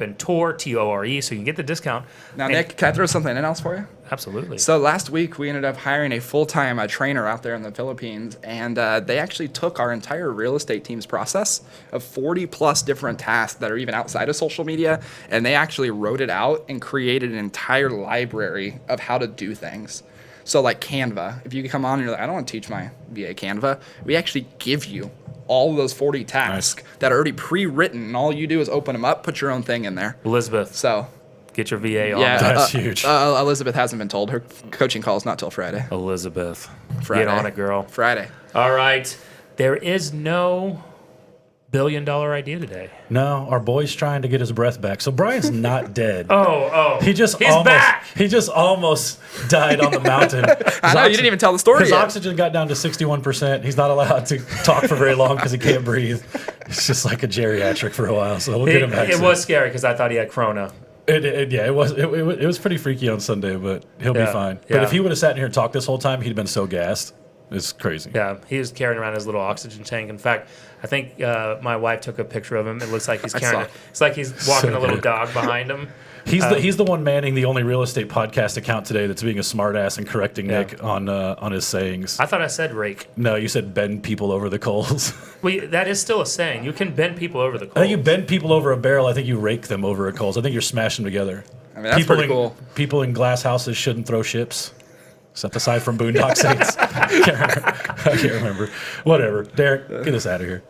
in TOUR, TORE, so you can get the discount. Now, And- Nick, can I throw something in else for you? Absolutely. So last week we ended up hiring a full-time trainer out there in the Philippines, and they actually took our entire real estate team's process of 40 plus different tasks that are even outside of social media, and they actually wrote it out and created an entire library of how to do things. So like Canva, if you come on and you're like, I don't want to teach my VA Canva, we actually give you all of those 40 tasks that are already pre-written, and all you do is open them up, put your own thing in there. Elizabeth, So get your VA on yeah, that. That's huge. Elizabeth hasn't been told. Her coaching call is not till Friday. Elizabeth, Friday. get on it, girl. Friday. All right. There is no billion-dollar idea today. No, our boy's trying to get his breath back. So Brian's not dead. He's He's back. He just almost died on the mountain. I know, you didn't even tell the story His yet. oxygen got down to 61%. He's not allowed to talk for very long because he can't breathe. It's just like a geriatric for a while. So we'll get him back It soon. was scary because I thought he had Corona. It was pretty freaky on Sunday, but he'll be fine. But if he would have sat in here and talked this whole time, he'd been so gassed. It's crazy. Yeah, he was carrying around his little oxygen tank. In fact, I think my wife took a picture of him. It looks like he's carrying it. It's like he's walking So a little good. dog behind him. He's the one manning the only real estate podcast account today that's being a smartass and correcting Nick on his sayings. I thought I said rake. No, you said bend people over the coals. That is still a saying. You can bend people over the coals. I think you bend people over a barrel. I think you rake them over a coals. I think you're smashing them together. I mean, that's pretty cool. People in glass houses shouldn't throw ships. Except aside from Boondock Saints. I can't remember. Whatever. Derek, get us out of here.